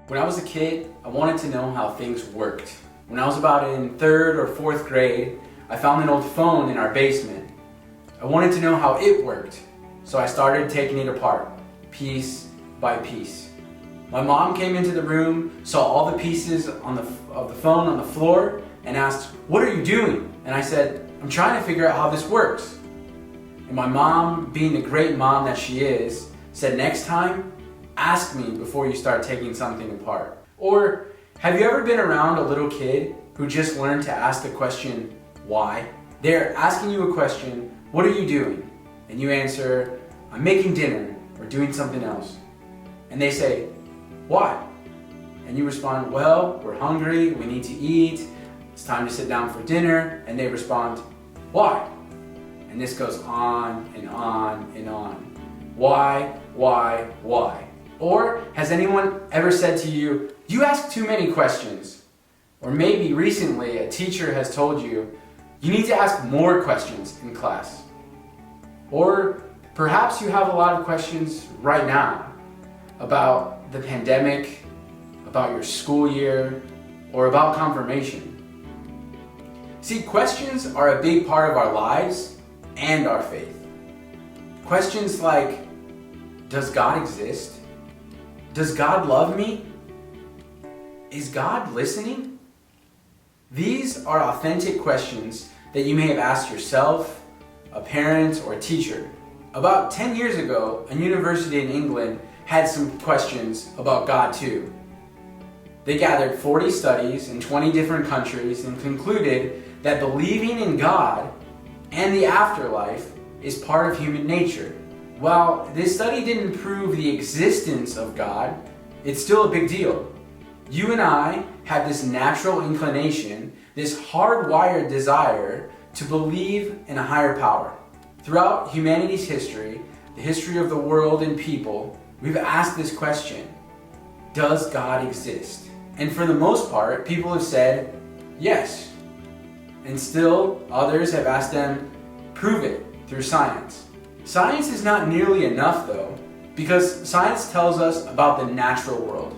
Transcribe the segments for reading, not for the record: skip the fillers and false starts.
When I was a kid, I wanted to know how things worked. When I was about in 3rd or 4th grade, I found an old phone in our basement. I wanted to know how it worked, so I started taking it apart, piece by piece. My mom came into the room, saw all the pieces of the phone on the floor, and asked, "What are you doing?" And I said, "I'm trying to figure out how this works." And my mom, being the great mom that she is, said, "Next time, ask me before you start taking something apart." Or, have you ever been around a little kid who just learned to ask the question, why? They're asking you a question, "What are you doing?" And you answer, "I'm making dinner," or doing something else. And they say, "Why?" And you respond, "Well, we're hungry, we need to eat, it's time to sit down for dinner." And they respond, "Why?" And this goes on and on and on. Why? Or has anyone ever said to you, "You ask too many questions"? Or maybe recently a teacher has told you, "You need to ask more questions in class." Or perhaps you have a lot of questions right now about the pandemic, about your school year, or about confirmation. See, questions are a big part of our lives and our faith. Questions like, does God exist? Does God love me? Is God listening? These are authentic questions that you may have asked yourself, a parent, or a teacher. About 10 years ago, a university in England had some questions about God too. They gathered 40 studies in 20 different countries and concluded that believing in God and the afterlife is part of human nature. While this study didn't prove the existence of God, it's still a big deal. You and I have this natural inclination, this hardwired desire to believe in a higher power. Throughout humanity's history, the history of the world and people, we've asked this question, does God exist? And for the most part, people have said, yes. And still, others have asked them, prove it through science. Science is not nearly enough though, because science tells us about the natural world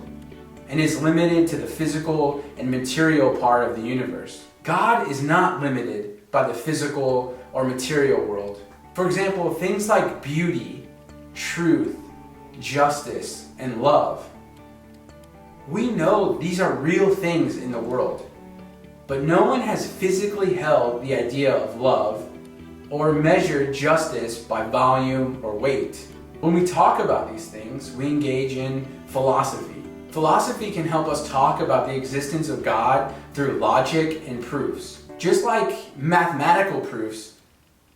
and is limited to the physical and material part of the universe. God is not limited by the physical or material world. For example, things like beauty, truth, justice, and love. We know these are real things in the world, but no one has physically held the idea of love or measured justice by volume or weight. When we talk about these things, we engage in philosophy. Philosophy can help us talk about the existence of God through logic and proofs. Just like mathematical proofs,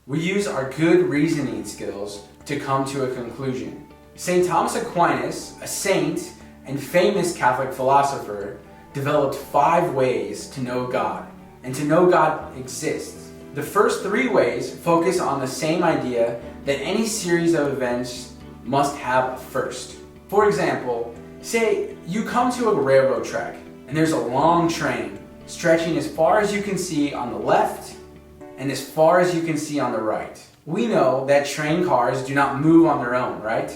we use our good reasoning skills to come to a conclusion. St. Thomas Aquinas, a saint and famous Catholic philosopher, developed 5 ways to know God and to know God exists. The first 3 ways focus on the same idea that any series of events must have a first. For example, say you come to a railroad track and there's a long train stretching as far as you can see on the left and as far as you can see on the right. We know that train cars do not move on their own, right?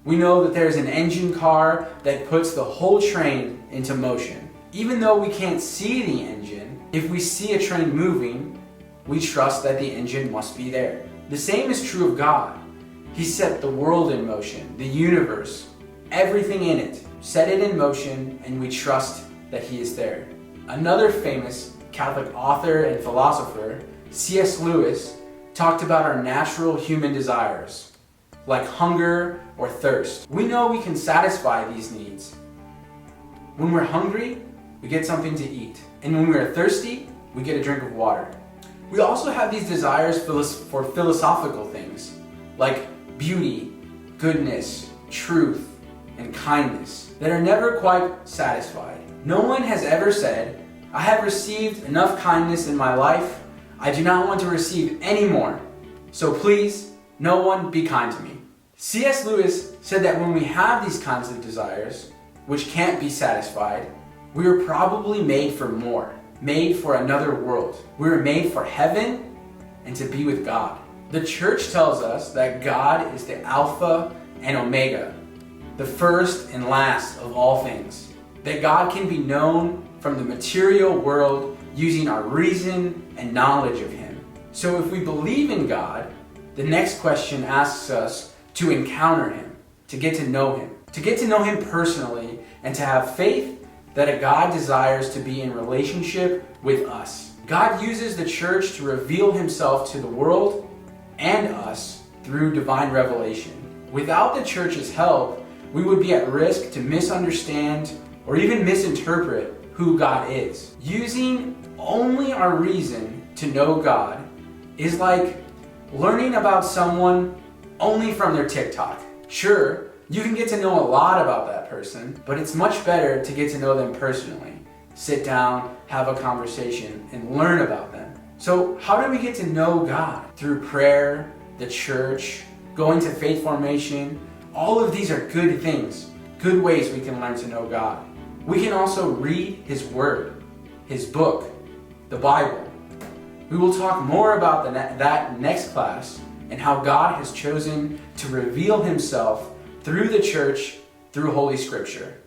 We know that there's an engine car that puts the whole train into motion. Even though we can't see the engine, if we see a train moving, we trust that the engine must be there. The same is true of God. He set the world in motion, the universe, everything in it, set it in motion, and we trust that He is there. Another famous Catholic author and philosopher, C.S. Lewis, talked about our natural human desires, like hunger or thirst. We know we can satisfy these needs. When we're hungry, we get something to eat. And when we're thirsty, we get a drink of water. We also have these desires for philosophical things, like beauty, goodness, truth, and kindness, that are never quite satisfied. No one has ever said, "I have received enough kindness in my life, I do not want to receive any more, so please, no one be kind to me." C.S. Lewis said that when we have these kinds of desires, which can't be satisfied, we were probably made for more, made for another world. We were made for heaven and to be with God. The church tells us that God is the Alpha and Omega, the first and last of all things. That God can be known from the material world using our reason and knowledge of Him. So if we believe in God, the next question asks us to encounter Him, to get to know Him personally, and to have faith that a God desires to be in relationship with us. God uses the church to reveal Himself to the world and us through divine revelation. Without the church's help, we would be at risk to misunderstand or even misinterpret who God is. Using only our reason to know God is like learning about someone only from their TikTok. Sure, you can get to know a lot about that person, but it's much better to get to know them personally. Sit down, have a conversation, and learn about them. So how do we get to know God? Through prayer, the church, going to faith formation. All of these are good things, good ways we can learn to know God. We can also read His Word, His book, the Bible. We will talk more about that next class and how God has chosen to reveal Himself through the church, through Holy Scripture.